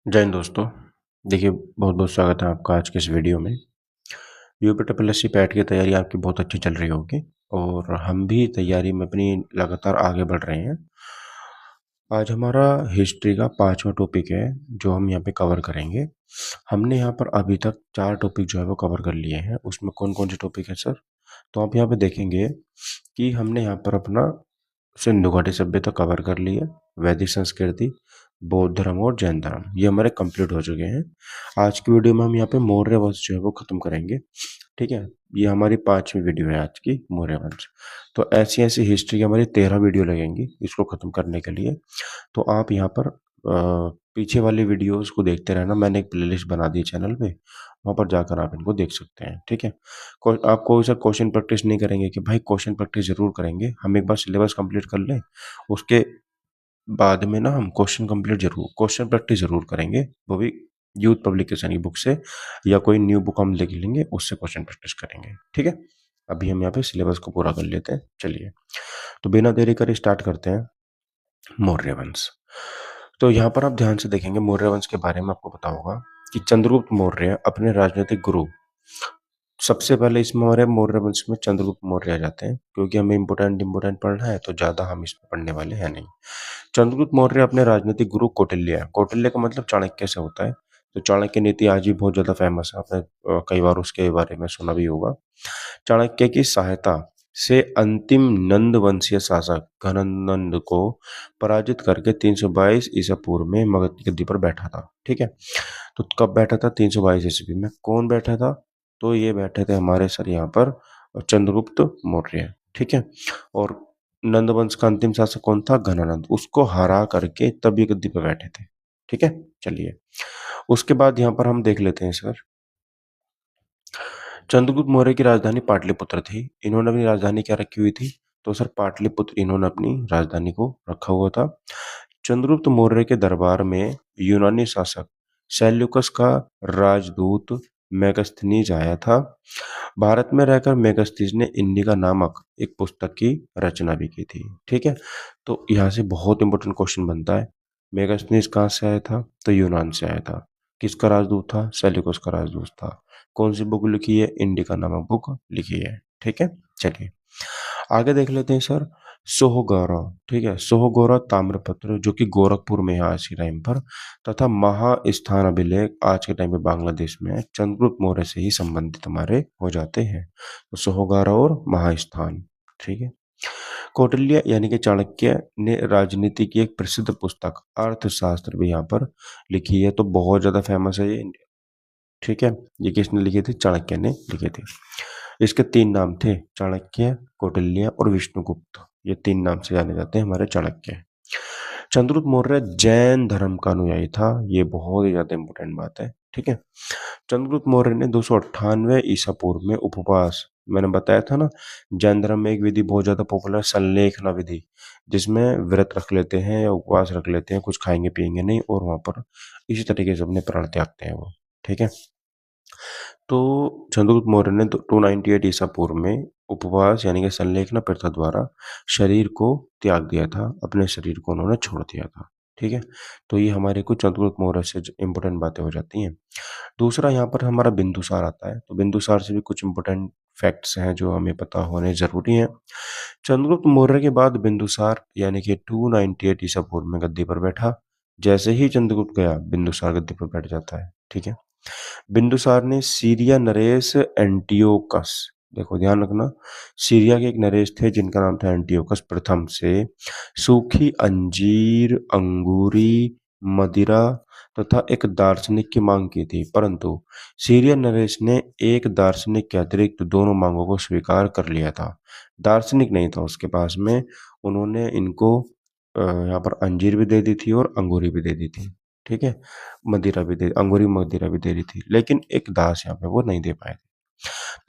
जय हिंद दोस्तों। देखिए, बहुत बहुत स्वागत है आपका आज के इस वीडियो में। UP triple S C PET की तैयारी आपकी बहुत अच्छी चल रही होगी और हम भी तैयारी में अपनी लगातार आगे बढ़ रहे हैं। आज हमारा हिस्ट्री का 5वां टॉपिक है जो हम यहाँ पे कवर करेंगे। हमने यहाँ पर अभी तक 4 टॉपिक जो है वो कवर कर लिए हैं। उसमें कौन कौन से टॉपिक है सर? तो आप यहाँ पे देखेंगे कि हमने यहाँ पर अपना सिंधु घाटी सभ्यता कवर कर ली है, वैदिक संस्कृति, बौद्ध धर्म और जैन धर्म ये हमारे कंप्लीट हो चुके हैं। आज की वीडियो में हम यहाँ पे मौर्य वंश जो है वो खत्म करेंगे। ठीक है, ये हमारी 5वीं वीडियो है आज की, मौर्य वंश। तो ऐसी ऐसी हिस्ट्री की हमारी 13 वीडियो लगेंगी इसको खत्म करने के लिए। तो आप यहाँ पर पीछे वाली वीडियोस को देखते रहना। मैंने एक प्लेलिस्ट बना दी चैनल पे, वहाँ पर जाकर आप इनको देख सकते हैं। ठीक है, आप कोई सा क्वेश्चन प्रैक्टिस नहीं करेंगे कि भाई क्वेश्चन प्रैक्टिस जरूर करेंगे। हम एक बार सिलेबस कंप्लीट कर लें, उसके बाद में ना हम क्वेश्चन प्रैक्टिस जरूर करेंगे, वो भी यूथ पब्लिकेशन की बुक से या कोई न्यू बुक हम देख लेंगे, उससे क्वेश्चन प्रैक्टिस करेंगे। ठीक है, अभी हम यहाँ पे सिलेबस को पूरा कर लेते हैं। चलिए, तो बिना देरी करे स्टार्ट करते हैं मौर्य वंश। तो यहाँ पर आप ध्यान से देखेंगे, मौर्य वंश के बारे में आपको पता होगा कि चंद्रगुप्त मौर्य अपने राजनीतिक गुरु, सबसे पहले इसमें हमारे मौर्य वंश में चंद्रगुप्त मौर्य आ जाते हैं, क्योंकि हमें इंपोर्टेंट पढ़ना है तो ज्यादा हम इसमें पढ़ने वाले हैं नहीं। चंद्रगुप्त मौर्य अपने राजनीतिक गुरु कौटिल्य, कौटिल्य का मतलब चाणक्य से होता है। तो चाणक्य नीति आज भी बहुत ज्यादा फेमस है, आपने कई बार उसके बारे में सुना भी होगा। चाणक्य की सहायता से अंतिम नंद वंशीय शासक घननंद को पराजित करके 322 ईसा पूर्व में मगध की गद्दी पर बैठा था। ठीक है, तो कब बैठा था? 322 ईस्वी में। कौन बैठा था? तो ये बैठे थे हमारे सर यहाँ पर चंद्रगुप्त मौर्य। ठीक है, और नंद वंश का अंतिम शासक कौन था? घनानंद। उसको हरा करके तब ये गद्दी पर बैठे थे। ठीक है, चलिए उसके बाद यहाँ पर हम देख लेते हैं सर, चंद्रगुप्त मौर्य की राजधानी पाटलिपुत्र थी। इन्होंने अपनी राजधानी क्या रखी हुई थी? तो सर पाटलिपुत्र इन्होंने अपनी राजधानी को रखा हुआ था। चंद्रगुप्त मौर्य के दरबार में यूनानी शासक सेल्यूकस का राजदूत मेगस्थनीज आया था। भारत में रहकर मेगस्थनीज ने इंडिका नामक एक पुस्तक की रचना भी की थी। ठीक है, तो यहाँ से बहुत इंपॉर्टेंट क्वेश्चन बनता है, मेगस्थनीज कहाँ से आया था? तो यूनान से आया था। किसका राजदूत था? सेल्यूकस का राजदूत था। कौन सी बुक लिखी है? इंडिका नामक बुक लिखी है। ठीक है, चलिए आगे देख लेते हैं सर, सोहगौरा। ठीक है, सोहगौरा ताम्रपत्र जो कि गोरखपुर में है आज के टाइम पर, तथा महास्थान अभिलेख आज के टाइम पे बांग्लादेश में है, चंद्रगुप्त मौर्य से ही संबंधित हमारे हो जाते हैं। तो सोहगौरा और महास्थान। ठीक है, कौटिल्य यानी कि चाणक्य ने राजनीति की एक प्रसिद्ध पुस्तक अर्थशास्त्र भी यहाँ पर लिखी है, तो बहुत ज्यादा फेमस है ये। ठीक है, ये किसने लिखी थी? चाणक्य ने लिखी थी। इसके 3 नाम थे, चाणक्य, कौटिल्य और विष्णुगुप्त। ये 3 नाम से जाने जाते हैं हमारे चाणक्य। चंद्रगुप्त मौर्य जैन धर्म का अनुयायी था, ये बहुत ही ज्यादा इंपॉर्टेंट बात है। ठीक है, चंद्रगुप्त मौर्य ने 298 ईसा पूर्व में उपवास, मैंने बताया था ना, जैन धर्म में एक विधि बहुत ज्यादा पॉपुलर, संलेखना विधि, जिसमें व्रत रख लेते हैं या उपवास रख लेते हैं, कुछ खाएंगे पिएंगे नहीं, और वहां पर इसी तरीके से अपने प्राण त्यागते हैं वो। ठीक है, तो चंद्रगुप्त मौर्य ने 298 ईसा पूर्व में उपवास यानी कि संलेखना प्रथा द्वारा शरीर को त्याग दिया था, अपने शरीर को उन्होंने छोड़ दिया था। ठीक है, तो ये हमारे कुछ चंद्रगुप्त मौर्य से इंपॉर्टेंट बातें हो जाती हैं। दूसरा यहाँ पर हमारा बिंदुसार आता है, तो बिंदुसार से भी कुछ इंपॉर्टेंट फैक्ट्स हैं जो हमें पता होने जरूरी हैं। चंद्रगुप्त मौर्य के बाद बिंदुसार यानी कि 298 ईसा पूर्व में गद्दी पर बैठा। जैसे ही चंद्रगुप्त गया, बिंदुसार गद्दी पर बैठ जाता है। ठीक है, बिंदुसार ने सीरिया नरेश एंटियोकस, देखो ध्यान रखना, सीरिया के एक नरेश थे जिनका नाम था एंटियोकस प्रथम से सूखी अंजीर, अंगूरी, मदिरा तथा एक दार्शनिक की मांग की थी, परंतु सीरिया नरेश ने एक दार्शनिक के अतिरिक्त दोनों मांगों को स्वीकार कर लिया था। दार्शनिक नहीं था उसके पास में, उन्होंने इनको यहाँ पर अंजीर भी दे दी थी और अंगूरी भी दे दी थी। ठीक है, मदिरा भी दे, अंगूरी मदिरा भी दे रही थी, लेकिन एक दास यहाँ पे वो नहीं दे पाए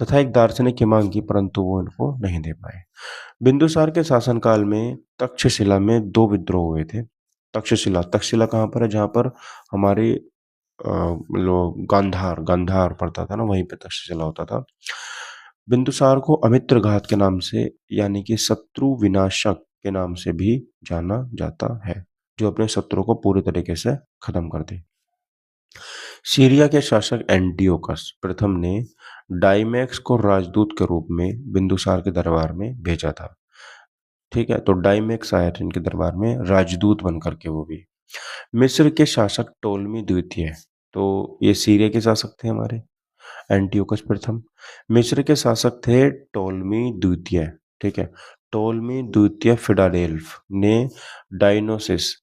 तथा एक दार्शनिक की मांग की, परंतु वो इनको नहीं दे पाए। बिंदुसार के शासनकाल में तक्षशिला में 2 विद्रोह हुए थे। तक्षशिला, तक्षशिला कहाँ पर है? जहाँ पर हमारे लोग गांधार गांधार पड़ता था ना, वहीं पे तक्षशिला होता था। बिंदुसार को अमित्र घात के नाम से यानी कि शत्रु विनाशक के नाम से भी जाना जाता है, जो अपने शत्रु को पूरी तरीके से खत्म कर दे। सीरिया के शासक एंटियोकस प्रथम ने डाइमैक्स को राजदूत के रूप में बिंदुसार के दरबार में भेजा था। ठीक है, तो डाइमैक्स आया था इनके दरबार में राजदूत बन करके वो भी। मिस्र के शासक टोलमी द्वितीय, तो ये सीरिया के शासक थे हमारे एंटियोकस प्रथम। मिस्र के शासक थे टोलमी द्वितीय। ठीक है, टोलमी द्वितीय फिलाडेल्फ ने डायनोसिस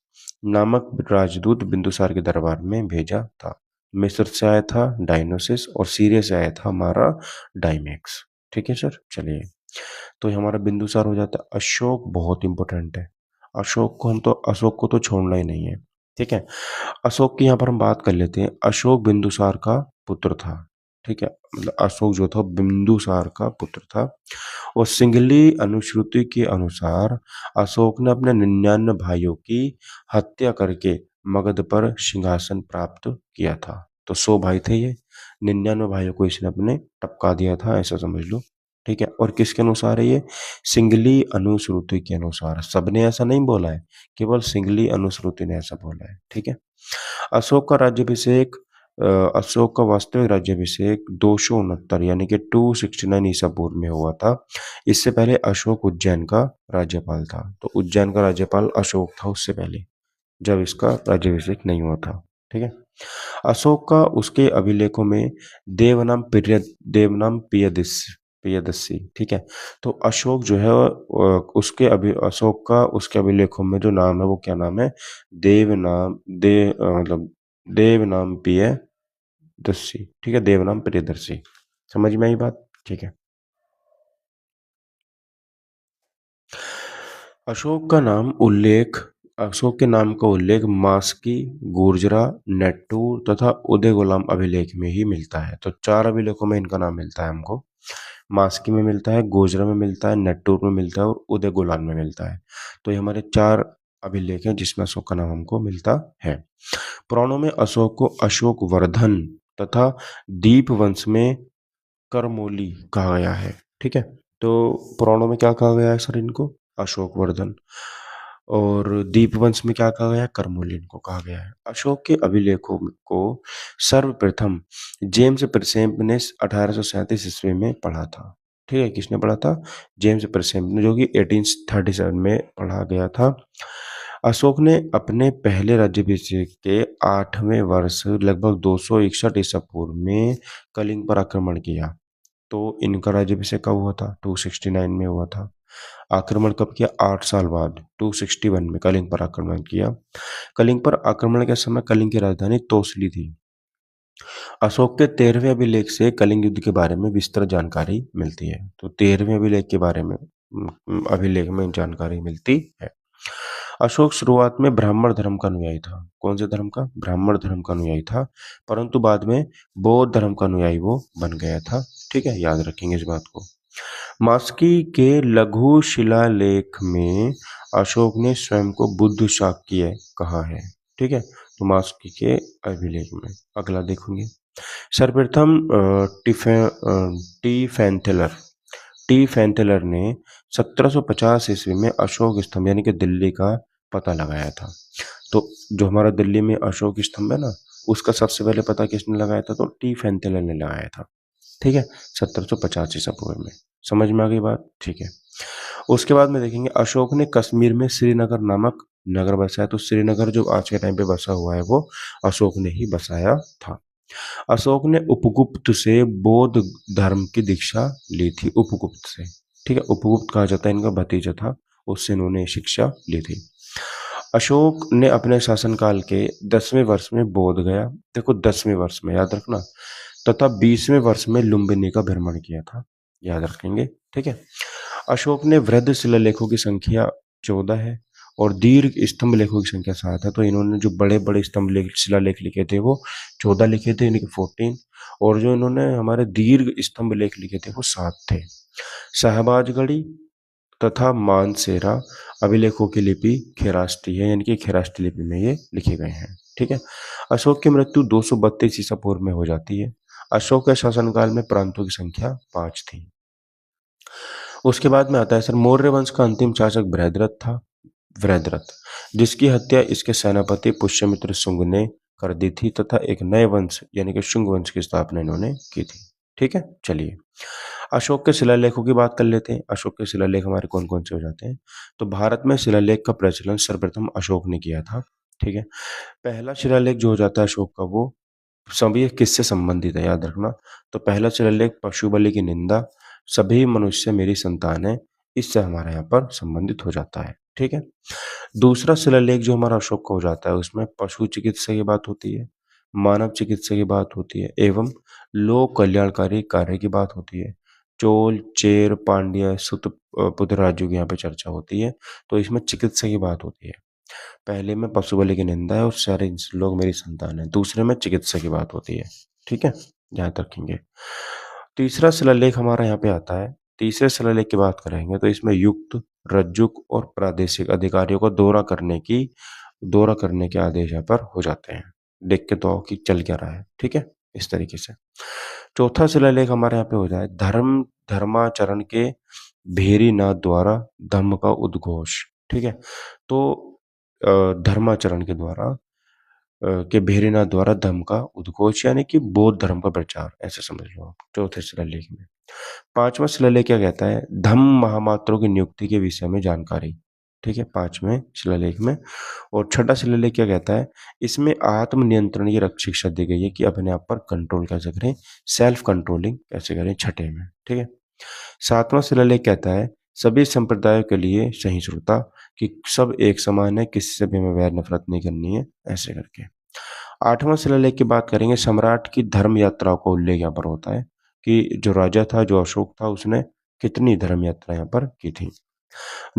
नामक राजदूत बिंदुसार के दरबार में भेजा था। मिस्र से आया था डायनोसिस और सीरिया से आया था हमारा डाइमैक्स। ठीक है सर, चलिए तो ये हमारा बिंदुसार हो जाता है। अशोक बहुत इंपॉर्टेंट है, अशोक को तो छोड़ना ही नहीं है। ठीक है, अशोक की यहाँ पर हम बात कर लेते हैं। अशोक बिंदुसार का पुत्र था। ठीक है, मतलब अशोक जो था बिंदुसार का पुत्र था और सिंगली अनुश्रुति के अनुसार अशोक ने अपने 99 भाइयों की हत्या करके मगध पर सिंहासन प्राप्त किया था। तो 100 भाई थे ये, 99 भाइयों को इसने अपने टपका दिया था, ऐसा समझ लो। ठीक है, और किसके अनुसार है ये? सिंगली अनुश्रुति के अनुसार। सबने ऐसा नहीं बोला है, केवल सिंगली अनुश्रुति ने ऐसा बोला है। ठीक है, अशोक का राज्याभिषेक अशोक का वास्तविक राज्याभिषेक 269 यानी कि 269 ईसा पूर्व में हुआ था। इससे पहले अशोक उज्जैन का राज्यपाल था। तो उज्जैन का राज्यपाल अशोक था उससे पहले, जब इसका राज्याभिषेक नहीं हुआ था। ठीक है, अशोक का उसके अभिलेखों में देवनाम पियदस्सी। ठीक है, तो अशोक जो है अशोक का उसके अभिलेखों में जो नाम है वो क्या नाम है? मतलब देवनाम पियदस्सी। ठीक है, देवनाम प्रियदर्शी। समझ में आई बात? ठीक है, अशोक का नाम उल्लेख अशोक के नाम का उल्लेख मास्की, गुर्जरा, नेट्टूर तथा उदय गुलाम अभिलेख में ही मिलता है। तो 4 अभिलेखों में इनका नाम मिलता है हमको। मास्की में मिलता है, गोजरा में मिलता है, नेट्टूर में मिलता है और उदय गुलाम में मिलता है। तो ये हमारे 4 अभिलेख हैं जिसमें अशोक का नाम हमको मिलता है। पुराणों में अशोक को अशोक वर्धन तथा दीप वंश में करमोली कहा गया है। ठीक है, तो पुराणों में क्या कहा गया है सर इनको? अशोक वर्धन। और दीपवंश में क्या कहा गया है? करमोली इनको कहा गया है। अशोक के अभिलेखों को सर्वप्रथम जेम्स प्रिंसेप ने 1837 ईस्वी में पढ़ा था। ठीक है, किसने पढ़ा था? जेम्स प्रिंसेप ने, जो कि 1837 में पढ़ा गया था। अशोक ने अपने पहले राज्याभिषेक के 8वें वर्ष लगभग 261 ईसा पूर्व में कलिंग पर आक्रमण किया। तो इनका राज्याभिषेक कब हुआ था? 269 में हुआ था। आक्रमण कब किया? 8 साल बाद 261 में कलिंग पर आक्रमण किया। कलिंग पर आक्रमण के समय कलिंग की राजधानी तोसली थी। अशोक के 13वें अभिलेख से कलिंग युद्ध के बारे में विस्तृत जानकारी मिलती है। तो 13वें अभिलेख के बारे में अभिलेख में जानकारी मिलती है। अशोक शुरुआत में ब्राह्मण धर्म का अनुयायी था। कौन से धर्म का? ब्राह्मण धर्म का अनुयायी था, परंतु बाद में बौद्ध धर्म का अनुयायी वो बन गया था। ठीक है, याद रखेंगे इस बात को। मास्की के लघु शिलालेख में अशोक ने स्वयं को बुद्ध शाक्य कहा है। ठीक है, तो मास्की के अभिलेख में अगला देखेंगे। सर्वप्रथम टी फैंथेलर ने 1750 ईस्वी में अशोक स्तंभ यानी कि दिल्ली का पता लगाया था। तो जो हमारा दिल्ली में अशोक स्तंभ है ना, उसका सबसे पहले पता किसने लगाया था? तो टी फैंथेलर ने लगाया था। ठीक है, 1750 ईसा पूर्व में। समझ में आ गई बात? ठीक है, उसके बाद में देखेंगे अशोक ने कश्मीर में श्रीनगर नामक नगर बसाया। तो श्रीनगर जो आज के टाइम पे बसा हुआ है वो अशोक ने ही बसाया था। अशोक ने उपगुप्त से बौद्ध धर्म की दीक्षा ली थी। उपगुप्त से, ठीक है, उपगुप्त कहा जाता है, इनका भतीजा था, उससे इन्होंने शिक्षा ली थी। अशोक ने अपने शासनकाल के 10वें वर्ष में बोध गया, देखो 10वें वर्ष में याद रखना, तथा 20वें वर्ष में लुम्बिनी का भ्रमण किया था, याद रखेंगे। ठीक है, अशोक ने वृद्ध शिलालेखों की संख्या 14 है और दीर्घ स्तंभ लेखों की संख्या 7 है। तो इन्होंने जो बड़े बड़े स्तंभ लेख शिलालेख लिखे थे वो 14 लिखे थे, यानी कि 14, और जो इन्होंने हमारे दीर्घ स्तंभ लेख लिखे थे वो 7 थे। शहबाजगढ़ी तथा मानसेरा अभिलेखों की लिपि खेराष्टी है, यानी कि खेराष्टी लिपि में ये लिखे गए हैं। ठीक है, अशोक की मृत्यु 232 ईसा पूर्व में हो जाती है। अशोक के शासनकाल में प्रांतों की संख्या 5 थी। उसके बाद में आता है सर मौर्य वंश का अंतिम शासक बृहद्रथ था। बृहद्रथ, जिसकी हत्या इसके सेनापति पुष्यमित्र शुंग ने कर दी थी तथा एक नए वंश यानी कि शुंग वंश की स्थापना इन्होंने की थी। ठीक है, चलिए अशोक के शिलालेखों की बात कर लेते हैं। अशोक के शिलालेख हमारे कौन कौन से हो जाते हैं। तो भारत में शिलालेख का प्रचलन सर्वप्रथम अशोक ने किया था। ठीक है, पहला शिलालेख जो हो जाता है अशोक का, वो सभी किससे संबंधित है याद रखना। तो पहला शिलालेख पशु बलि की निंदा, सभी मनुष्य मेरी संतान है, इससे हमारा यहाँ पर संबंधित हो जाता है। ठीक है, दूसरा शिलालेख जो हमारा अशोक का हो जाता है उसमें पशु चिकित्सा की बात होती है, मानव चिकित्सा की बात होती है एवं लोक कल्याणकारी कार्य की बात होती है। चोल चेर पांड्य सुत पुत्र राज्यों की यहाँ पे चर्चा होती है, तो इसमें चिकित्सा की बात होती है। पहले में पशु बलि की निंदा है और सारे लोग मेरी संतान है, दूसरे में चिकित्सा की बात होती है। ठीक है, याद रखेंगे। तीसरा शिलालेख हमारा यहाँ पे आता है। तीसरे शिलालेख की बात करेंगे तो इसमें युक्त रज्जुक और प्रादेशिक अधिकारियों को दौरा करने के आदेश यहाँ पर हो जाते हैं। देख के तो आओ कि चल क्या रहा है। ठीक है, इस तरीके से। चौथा शिलालेख हमारे यहाँ पे हो जाए धर्माचरण के भेरीनाथ द्वारा धम्म का उद्घोष। ठीक है, तो धर्माचरण के द्वारा के भेरीनाथ द्वारा धर्म का उद्घोष यानी कि बौद्ध धर्म का प्रचार, ऐसे समझ लो आप चौथे शिलालेख में। पांचवा शिलालेख क्या कहता है, धम्म महामात्रों की नियुक्ति के विषय में जानकारी। ठीक है, पांचवें शिलालेख में। और छठा शिलालेख क्या कहता है, इसमें आत्म नियंत्रण की शिक्षा दी गई है कि अपने आप पर कंट्रोल कैसे करें, सेल्फ कंट्रोलिंग कैसे करें, छठे में। ठीक है, सातवां शिलालेख कहता है सभी संप्रदायों के लिए सहिष्णुता, कि सब एक समान है, किसी से भी हमें वैर नफरत नहीं करनी है, ऐसे करके। आठवां शिलालेख की बात करेंगे, सम्राट की धर्म यात्राओं का उल्लेख यहाँ पर होता है कि जो राजा था, जो अशोक था, उसने कितनी धर्म यात्रा यहाँ पर की थी।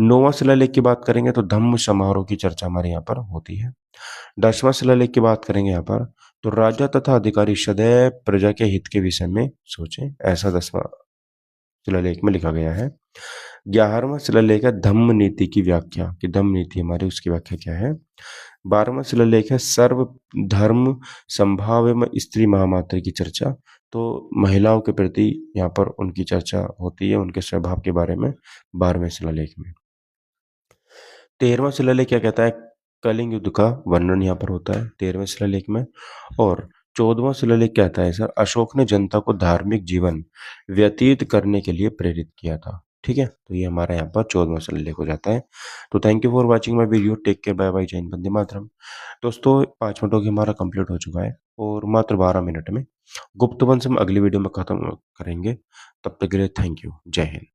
नौवां शिलालेख की बात करेंगे तो धम्म समारोह की चर्चा हमारे यहाँ पर होती है। 10वां शिलालेख की बात करेंगे यहाँ पर, तो राजा तथा अधिकारी सदैव प्रजा के हित के विषय में सोचें, ऐसा 10वां शिलालेख में लिखा गया है। 11वां शिलालेख है धम्म नीति की व्याख्या, कि धम्म नीति हमारी उसकी व्याख्या क्या है। 12वां शिलालेख है सर्व धर्म संभाव्य में स्त्री महामात्र की चर्चा, तो महिलाओं के प्रति यहाँ पर उनकी चर्चा होती है, उनके स्वभाव के बारे में 12वें शिलालेख में। 13वां शिलालेख क्या कहता है, कलिंग युद्ध का वर्णन यहाँ पर होता है 13वें शिलालेख में। और 14वां शिलालेख कहता है सर, अशोक ने जनता को धार्मिक जीवन व्यतीत करने के लिए प्रेरित किया था। ठीक है, तो ये हमारा यहाँ पर 14वां शिलालेख हो जाता है। तो thank you for watching my video, take care, bye bye, जय हिंद, वंदे मातरम। दोस्तों 5 मिनटों की हमारा कंप्लीट हो चुका है और मात्र 12 मिनट में गुप्त वंश हम अगली वीडियो में खत्म करेंगे। तब तक के लिए थैंक यू, जय हिंद।